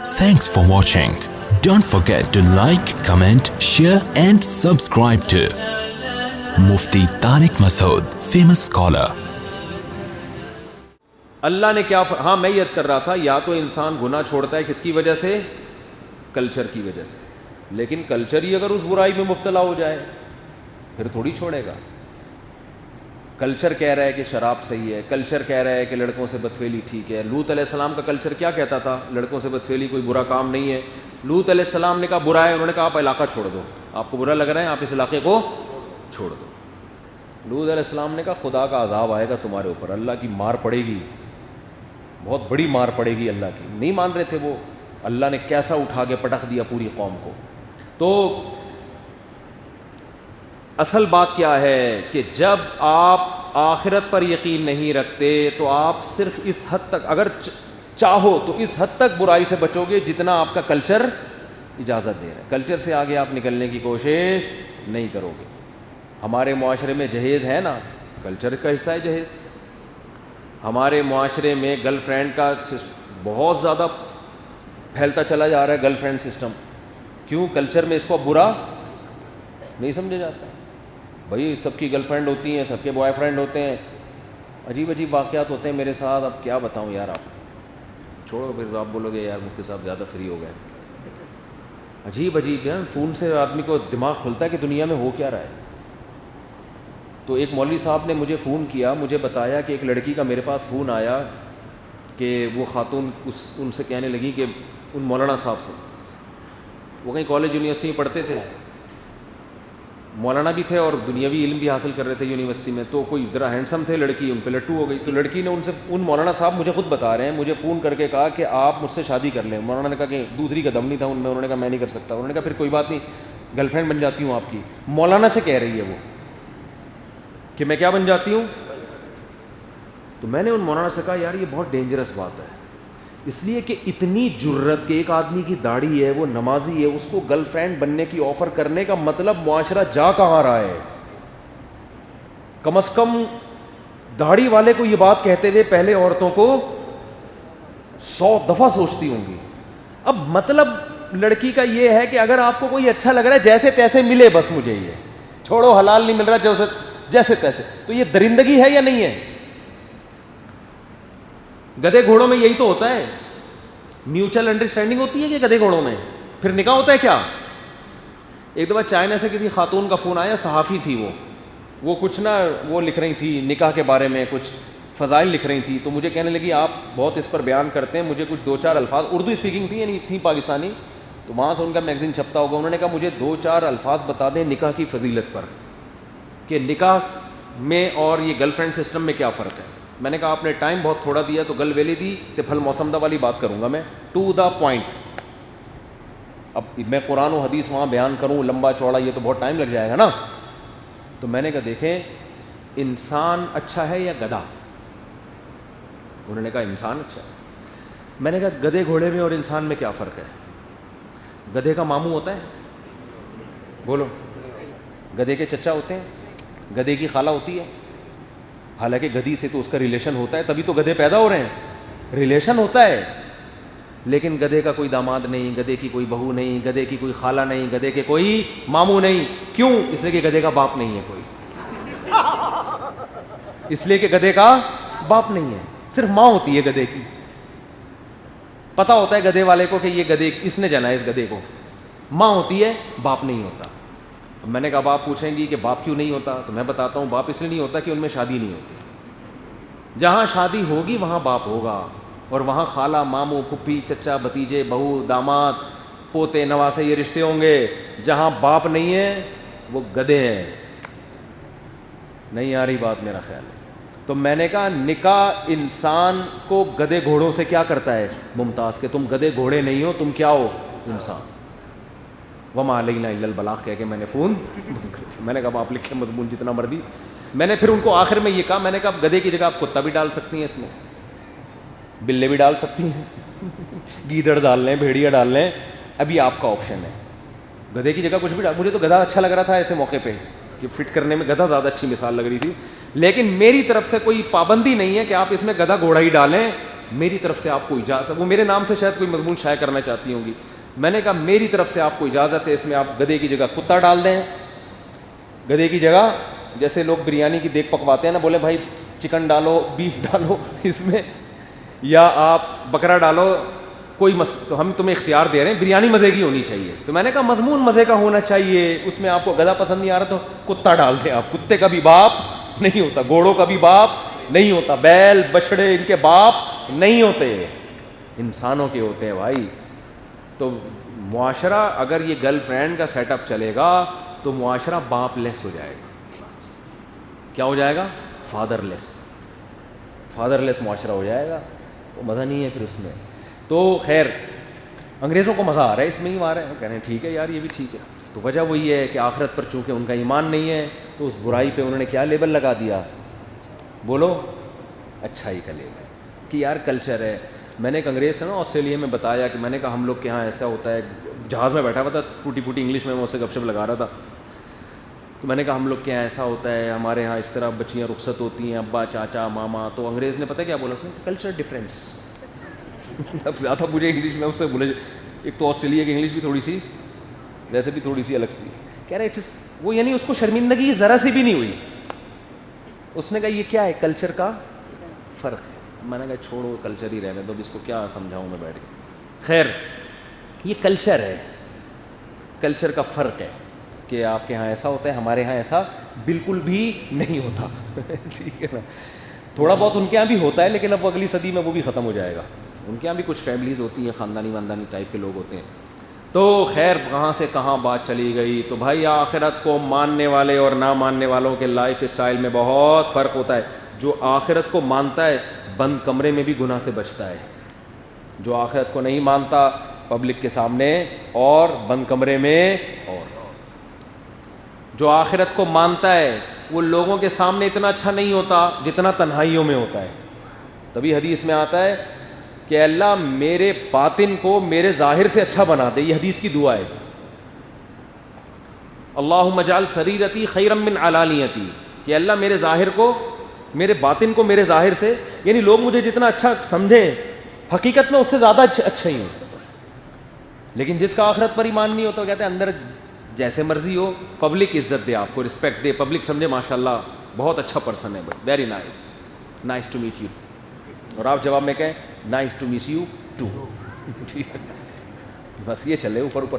Thanks for watching. Don't forget to like, comment, share and subscribe to Mufti Tariq Masood, famous scholar. اللہ نے کیا ہاں میں یہ عرض کر رہا تھا یا تو انسان گناہ چھوڑتا ہے کس کی وجہ سے؟ کلچر کی وجہ سے. لیکن کلچر ہی اگر اس برائی میں مبتلا ہو جائے پھر تھوڑی چھوڑے گا. کلچر کہہ رہا ہے کہ شراب صحیح ہے, کلچر کہہ رہا ہے کہ لڑکوں سے بدفعلی ٹھیک ہے. لوط علیہ السلام کا کلچر کیا کہتا تھا؟ لڑکوں سے بدفعلی کوئی برا کام نہیں ہے. لوط علیہ السلام نے کہا برا ہے, انہوں نے کہا آپ علاقہ چھوڑ دو, آپ کو برا لگ رہا ہے آپ اس علاقے کو چھوڑ دو. لوط علیہ السلام نے کہا خدا کا عذاب آئے گا تمہارے اوپر, اللہ کی مار پڑے گی, بہت بڑی مار پڑے گی اللہ کی. نہیں مان رہے تھے وہ, اللہ نے کیسا اٹھا کے پٹخ دیا پوری قوم کو. تو اصل بات کیا ہے کہ جب آپ آخرت پر یقین نہیں رکھتے تو آپ صرف اس حد تک, اگر چاہو تو اس حد تک برائی سے بچو گے جتنا آپ کا کلچر اجازت دے رہا ہے. کلچر سے آگے آپ نکلنے کی کوشش نہیں کرو گے. ہمارے معاشرے میں جہیز ہے نا, کلچر کا حصہ ہے جہیز. ہمارے معاشرے میں گرل فرینڈ کا بہت زیادہ پھیلتا چلا جا رہا ہے, گرل فرینڈ سسٹم. کیوں؟ کلچر میں اس کو برا نہیں سمجھا جاتا. بھائی سب کی گرل فرینڈ ہوتی ہیں, سب کے بوائے فرینڈ ہوتے ہیں, عجیب عجیب واقعات ہوتے ہیں میرے ساتھ. اب کیا بتاؤں یار, آپ چھوڑو, پھر آپ بولو گے یار مفتی صاحب زیادہ فری ہو گئے. عجیب عجیب ہے, فون سے آدمی کو دماغ کھلتا ہے کہ دنیا میں ہو کیا رہا ہے. تو ایک مولوی صاحب نے مجھے فون کیا, مجھے بتایا کہ ایک لڑکی کا میرے پاس فون آیا کہ وہ خاتون ان سے کہنے لگی کہ ان مولانا صاحب سے, وہ کہیں کالج یونیورسٹی میں پڑھتے تھے, مولانا بھی تھے اور دنیاوی علم بھی حاصل کر رہے تھے یونیورسٹی میں. تو کوئی ذرا ہینڈسم تھے, لڑکی ان پہ لٹو ہو گئی. تو لڑکی نے ان مولانا صاحب مجھے خود بتا رہے ہیں, مجھے فون کر کے کہا کہ آپ مجھ سے شادی کر لیں. مولانا نے کہا کہ دوسری کا دم نہیں تھا ان میں, انہوں نے کہا میں نہیں کر سکتا. انہوں نے کہا پھر کوئی بات نہیں, گرل فرینڈ بن جاتی ہوں آپ کی. مولانا سے کہہ رہی ہے وہ کہ میں کیا بن جاتی ہوں. تو میں نے ان مولانا سے کہا یار یہ بہت ڈینجرس بات ہے, اس لیے کہ اتنی جرت کہ ایک آدمی کی داڑھی ہے, وہ نمازی ہے, اس کو گرل فرینڈ بننے کی آفر کرنے کا مطلب معاشرہ جا کہاں رہا ہے. کم از کم داڑھی والے کو یہ بات کہتے ہوئے پہلے عورتوں کو 100 دفعہ سوچتی ہوں گی. اب مطلب لڑکی کا یہ ہے کہ اگر آپ کو کوئی اچھا لگ رہا ہے جیسے تیسے ملے بس, مجھے یہ چھوڑو, حلال نہیں مل رہا جیسے تیسے. تو یہ درندگی ہے یا نہیں ہے؟ گدھے گھوڑوں میں یہی تو ہوتا ہے, میوچل انڈرسٹینڈنگ ہوتی ہے کہ گدھے گھوڑوں میں پھر نکاح ہوتا ہے کیا. ایک دفعہ چائنا سے کسی خاتون کا فون آیا, صحافی تھی وہ کچھ نا وہ لکھ رہی تھی نکاح کے بارے میں, کچھ فضائل لکھ رہی تھی. تو مجھے کہنے لگی آپ بہت اس پر بیان کرتے ہیں, مجھے کچھ 2-4 الفاظ, اردو اسپیکنگ تھی یعنی تھی پاکستانی, تو وہاں سے ان کا میگزین چھپتا ہوگا. انہوں نے کہا مجھے 2-4 الفاظ بتا دیں نکاح کی فضیلت پر, کہ نکاح میں اور یہ گرل فرینڈ سسٹم میں کیا فرق ہے. میں نے کہا آپ نے ٹائم بہت تھوڑا دیا, تو گل ویلی دی تے پھل موسم دا والی بات کروں گا میں, ٹو دا پوائنٹ. اب میں قرآن و حدیث وہاں بیان کروں لمبا چوڑا, یہ تو بہت ٹائم لگ جائے گا نا. تو میں نے کہا دیکھیں انسان اچھا ہے یا گدھا؟ انہوں نے کہا انسان اچھا ہے. میں نے کہا گدھے گھوڑے میں اور انسان میں کیا فرق ہے؟ گدھے کا ماموں ہوتا ہے, بولو, گدھے کے چچا ہوتے ہیں, گدھے کی خالہ ہوتی ہے. حالانکہ گدھی سے تو اس کا ریلیشن ہوتا ہے, تبھی تو گدھے پیدا ہو رہے ہیں, ریلیشن ہوتا ہے. لیکن گدھے کا کوئی داماد نہیں, گدھے کی کوئی بہو نہیں, گدھے کی کوئی خالہ نہیں, گدھے کے کوئی ماموں نہیں. کیوں؟ اس لیے کہ گدھے کا باپ نہیں ہے کوئی. اس لیے کہ گدھے کا باپ نہیں ہے, صرف ماں ہوتی ہے گدھے کی. پتہ ہوتا ہے گدھے والے کو کہ یہ گدھے اس نے جنا ہے, اس گدھے کو. ماں ہوتی ہے, باپ نہیں ہوتا. میں نے کہا باپ پوچھیں گی کہ باپ کیوں نہیں ہوتا, تو میں بتاتا ہوں باپ اس لیے نہیں ہوتا کہ ان میں شادی نہیں ہوتی. جہاں شادی ہوگی وہاں باپ ہوگا, اور وہاں خالہ, ماموں, پھپھی, چچا, بھتیجے, بہو, داماد, پوتے, نواسے, یہ رشتے ہوں گے. جہاں باپ نہیں ہے وہ گدھے ہیں. نہیں آ رہی بات میرا خیال ہے. تو میں نے کہا نکاح انسان کو گدھے گھوڑوں سے کیا کرتا ہے ممتاز, کہ تم گدھے گھوڑے نہیں ہو, تم کیا ہو, انسان. وما علینا الا البلاغ کہہ کے میں نے فون میں نے کہا آپ لکھیں مضمون جتنا مرضی. میں نے پھر ان کو آخر میں یہ کہا, میں نے کہا گدھے کی جگہ آپ کتا بھی ڈال سکتی ہیں, اس میں بلے بھی ڈال سکتی ہیں, گیدڑ ڈال لیں, بھیڑیا ڈال لیں, ابھی آپ کا آپشن ہے. گدھے کی جگہ کچھ بھی ڈال. مجھے تو گدھا اچھا لگ رہا تھا ایسے موقع پہ, کہ فٹ کرنے میں گدھا زیادہ اچھی مثال لگ رہی تھی. لیکن میری طرف سے کوئی پابندی نہیں ہے کہ آپ اس میں گدھا گھوڑا ہی ڈالیں, میری طرف سے آپ کو اجازت ہے. وہ میرے نام سے شاید کوئی مضمون شائع کرنا چاہتی ہوں گی. میں نے کہا میری طرف سے آپ کو اجازت ہے, اس میں آپ گدھے کی جگہ کتا ڈال دیں, گدھے کی جگہ جیسے لوگ بریانی کی دیکھ پکواتے ہیں نا, بولے بھائی چکن ڈالو, بیف ڈالو اس میں, یا آپ بکرا ڈالو, کوئی تو ہم تمہیں اختیار دے رہے ہیں, بریانی مزے کی ہونی چاہیے. تو میں نے کہا مضمون مزے کا ہونا چاہیے, اس میں آپ کو گدھا پسند نہیں آ رہا تو کتا ڈال دیں آپ. کتے کا بھی باپ نہیں ہوتا, گھوڑوں کا بھی باپ نہیں ہوتا, بیل بچڑے ان کے باپ نہیں ہوتے, انسانوں کے ہوتے ہیں بھائی. تو معاشرہ اگر یہ گرل فرینڈ کا سیٹ اپ چلے گا تو معاشرہ باپ لیس ہو جائے گا. کیا ہو جائے گا؟ فادر لیس معاشرہ ہو جائے گا. تو مزہ نہیں ہے پھر اس میں. تو خیر انگریزوں کو مزہ آ رہا ہے اس میں ہی, آ رہا ہے, کہہ رہے ہیں ٹھیک ہے یار یہ بھی ٹھیک ہے. تو وجہ وہی ہے کہ آخرت پر چونکہ ان کا ایمان نہیں ہے تو اس برائی پہ انہوں نے کیا لیبل لگا دیا؟ بولو, اچھائی کا لیبل کہ یار کلچر ہے. میں نے ایک انگریز سے نا آسٹریلیا میں بتایا کہ میں نے کہا ہم لوگ کے یہاں ایسا ہوتا ہے, جہاز میں بیٹھا ہوا تھا, ٹوٹی پوٹی انگلش میں اس سے گپ شپ لگا رہا تھا. تو میں نے کہا ہم لوگ کے یہاں ایسا ہوتا ہے, ہمارے یہاں اس طرح بچیاں رخصت ہوتی ہیں, ابا چاچا ماما. تو انگریز نے پتہ کیا بولا اس نے؟ Culture difference. اب زیادہ مجھے انگلش میں اس سے بولے, ایک تو آسٹریلیا کی انگلش بھی تھوڑی سی ویسے بھی تھوڑی سی الگ سی, کہہ رہے وہ یعنی اس کو شرمندگی ذرا سی بھی نہیں ہوئی. اس نے کہا یہ کیا ہے؟ کلچر کا فرق ہے. میں نے کہا چھوڑو کلچر ہی رہنے دو, اس کو کیا سمجھاؤں میں بیٹھ کے. خیر یہ کلچر ہے, کلچر کا فرق ہے کہ آپ کے ہاں ایسا ہوتا ہے, ہمارے ہاں ایسا بالکل بھی نہیں ہوتا. ٹھیک ہے نا, تھوڑا بہت ان کے یہاں بھی ہوتا ہے لیکن اب وہ اگلی صدی میں وہ بھی ختم ہو جائے گا. ان کے یہاں بھی کچھ فیملیز ہوتی ہیں, خاندانی ٹائپ کے لوگ ہوتے ہیں. تو خیر کہاں سے کہاں بات چلی گئی. تو بھائی آخرت کو ماننے والے اور نہ ماننے والوں کے لائف اسٹائل میں بہت فرق ہوتا ہے. جو آخرت کو مانتا ہے بند کمرے میں بھی گناہ سے بچتا ہے, جو آخرت کو نہیں مانتا پبلک کے سامنے اور بند کمرے میں اور. جو آخرت کو مانتا ہے وہ لوگوں کے سامنے اتنا اچھا نہیں ہوتا جتنا تنہائیوں میں ہوتا ہے. تبھی حدیث میں آتا ہے کہ اللہ میرے باطن کو میرے ظاہر سے اچھا بنا دے. یہ حدیث کی دعا ہے, اللہم اجعل سریرتی خیرا من علانیتی, کہ اللہ میرے ظاہر کو, میرے باطن کو میرے ظاہر سے, یعنی لوگ مجھے جتنا اچھا سمجھیں حقیقت میں اس سے زیادہ اچھا ہی ہوں. لیکن جس کا آخرت پر ایمان نہیں ہوتا, کہتے ہیں اندر جیسے مرضی ہو, پبلک عزت دے, آپ کو رسپیکٹ دے, پبلک سمجھے ماشاء اللہ بہت اچھا پرسن ہے, very nice, nice to meet you. اور آپ جواب میں کہیں nice to meet you too. ٹھیک ہے, بس یہ چلے اوپر اوپر.